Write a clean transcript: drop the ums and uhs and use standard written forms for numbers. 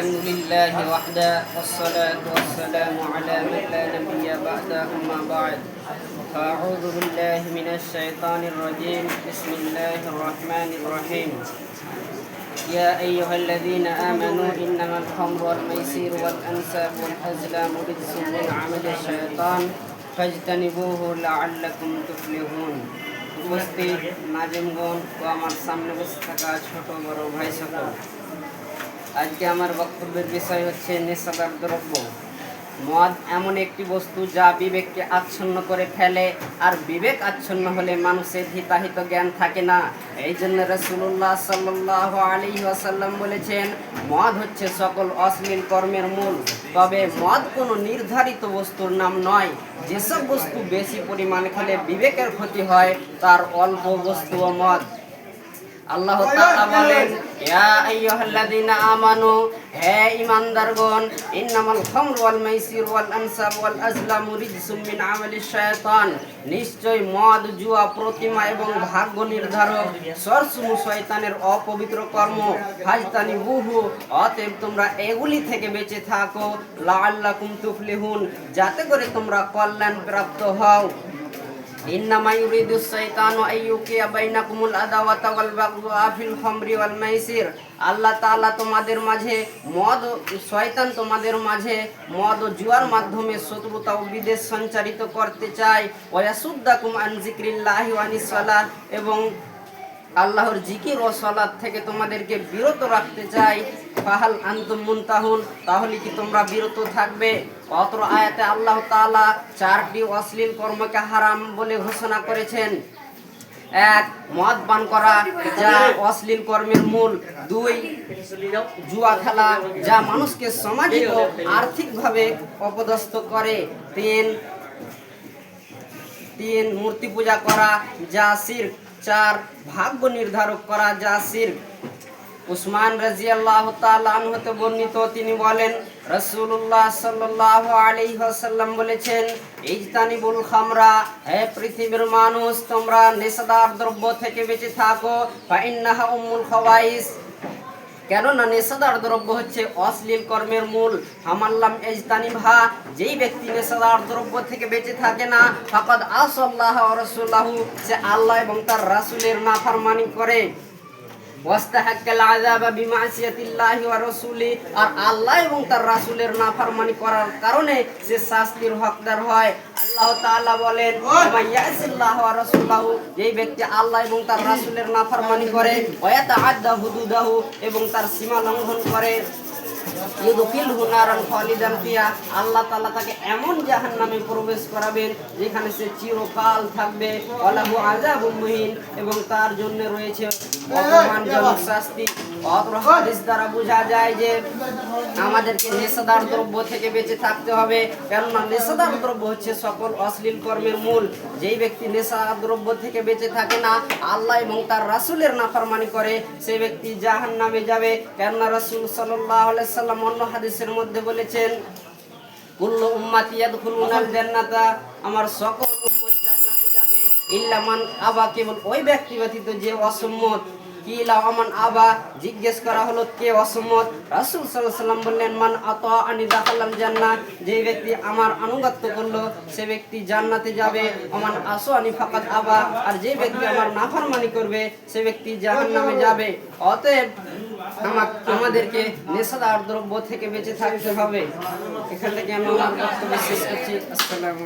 الحمد لله وحده والصلاة والسلام على من لا نبي بعده أما بعد فأعوذ بالله من الشيطان الرجيم بسم الله الرحمن الرحيم يا أيها الذين آمنوا إنما الخمر والميسر والأنساب والأزلام رجس من عمل الشيطان فاجتنبوه لعلكم تفلحون। উপস্থিত নাজিমগণ ও আমার সামনে বসে থাকা ছোট বড় ভাই সকল, আজকে আমার বক্তব্যের বিষয় হচ্ছে নেশাদার দ্রব্য। মদ এমন একটি বস্তু যা বিবেককে আচ্ছন্ন করে ফেলে, আর বিবেক আচ্ছন্ন হলে মানুষের হিতাহিত জ্ঞান থাকে না। এই জন্য রাসূলুল্লাহ সাল্লাল্লাহু আলাইহি ওয়াসাল্লাম বলেছেন, মদ হচ্ছে সকল অশ্লীল কর্মের মূল। তবে মদ কোনো নির্ধারিত বস্তুর নাম নয়। যেসব বস্তু বেশি পরিমাণে খেলে বিবেকের ক্ষতি হয়, তার অল্প বস্তুও মদ। আল্লাহ তাআলা বলেন, ইয়া আইয়ুহাল্লাযীনা আমানু, হে ঈমানদারগণ, ইন্নামাল খামরু ওয়াল মাইসির ওয়াল আনসাব ওয়াল আজলামু রিজসুম মিন আমালিশ শায়তান। নিশ্চয় মদ, জুয়া, প্রতিমা এবং ভাগ্য নির্ধারক সরসুমু শয়তানের অপবিত্র কর্ম। ফাজতানিবুহু, অতএব তোমরা এগুলি থেকে বেঁচে থাকো। লাআল্লাকুম তুফলিহুন, যাতে করে তোমরা কল্যাণ প্রাপ্ত হও। ইন্নামা ইউরিদুশ শাইতানু আইয়ুকিয়া বাইনাকুমুল আদাওয়াতা ওয়াল বাগদা ফিল খামরি ওয়াল মাইসির। আল্লাহ তাআলা তোমাদের মাঝে শয়তান তোমাদের মাঝে মদ ও জুয়ার মাধ্যমে শত্রুতা ও বিদ্বেষ সঞ্চারিত করতে চায়। ওয়া ইয়াসুদ্দাকুম আন যিকরিল্লাহি ওয়া আনিস সালাত, এবং আল্লাহর জিকির ও সালাত থেকে তোমাদেরকে বিরত রাখতে চাই। ফাহাল আনতুম মুনতাহুন, তাহলে কি তোমরা বিরত থাকবে? অত্র আয়াতে আল্লাহ তাআলা চারটি অশ্লীল কর্মকে হারাম বলে ঘোষণা করেছেন। এক, মদ পান করা, যা অশ্লীল কর্মের মূল। দুই, জুয়া খেলা, যা মানুষকে সামাজিক ও আর্থিকভাবে অপদস্থ করে। তিন, মূর্তি পূজা করা, যা শিরক। চার, ভাগ্য নির্ধারক করা, যা শিরক। উসমান রাদিয়াল্লাহু তাআলা আনহু হতে বর্ণিত, তিনি বলেন, রাসূলুল্লাহ সাল্লাল্লাহু আলাইহি ওয়াসাল্লাম বলেছেন, ইজতানিবুল খামরা, হে পৃথিবীর মানুষ, তোমরা নেশাদার দ্রব্য থেকে বেঁচে থাকো। ফা ইন্নাহা উম্মুল খাওয়াইস, কেননা নেশাদার দ্রব্য হচ্ছে অশ্লীল কর্মের মূল। হামাল্লাম ইজতানিবহা, যেই ব্যক্তি নেশাদার দ্রব্য থেকে বেঁচে থাকে না, ফাকাদ আসাল্লাহ ওয়া রাসূলাহু, সে আল্লাহ এবং তার রাসূলের নাফরমানি করে। ওয়াস্তাহাক্কাল আযাবা বিমাসিয়াতিল্লাহি ওয়া রাসূলি, আর আল্লাহ এবং তার রাসূলের নাফরমানি করার কারণে সে শাস্তির হকদার হয়। আল্লাহ তাআলা বলেন, মাইয়াসিল্লাহু ওয়া রাসূলাহু, যেই ব্যক্তি আল্লাহ এবং তার রাসূলের নাফরমানি করে, ওয়া ইয়াতাআদ্দা হুদুদাহু, এবং তার সীমা লঙ্ঘন করে, ইউদখিলহু নারান খালিদান ফিহা, আল্লাহ তাআলা তাকে এমন জাহান্নামে প্রবেশ করাবেন যেখানে সে চিরকাল থাকবে। ওয়ালাহু আযাবুম মুহিন, এবং তার জন্য রয়েছে অপমানজনক শাস্তি। অত্র হাদিস দ্বারা বোঝা যায় যে আমাদেরকে নেশাদার দ্রব্য থেকে বেঁচে থাকতে হবে, কেননা নেশাদার দ্রব্য হচ্ছে সকল অশ্লীল কর্মের মূল। যেই ব্যক্তি নেশাদার দ্রব্য থেকে বেঁচে থাকে না, আল্লাহ এবং তার রাসূলের নাফরমানি করে, সে ব্যক্তি জাহান্নামে যাবে। কেননা রাসূল সাল্লাল্লাহু আলাইহি ওয়াসাল্লাম অন্য হাদিসের মধ্যে বলেছেন, কুল্লু উম্মতি ইয়াদখুলুনাল জান্নাতা, আমার সকল উম্মত জান্নাতে যাবে, ইল্লা মান আবা, কেবল ওই ব্যক্তি ব্যতীত যে অসম্মত। কিলা আমান আবা, জিজ্ঞেস করা হলো কে অসম্মত? রাসূল সাল্লাল্লাহু আলাইহি ওয়াসাল্লাম বললেন, মান আতাআনি দাখালাল জান্নাহ, যে ব্যক্তি আমার আনুগত্য করলো সে ব্যক্তি জান্নাতে যাবে। ওমান আসানি ফাকাদ আবা, আর যে ব্যক্তি আমার নাফরমানি করবে সে ব্যক্তি জাহান্নামে যাবে। অতএব আমাদেরকে নেশাদার দ্রব্য থেকে বেঁচে থাকতে হবে। এখান থেকে আমি আমার বক্তব্য শেষ করছি। আসসালামু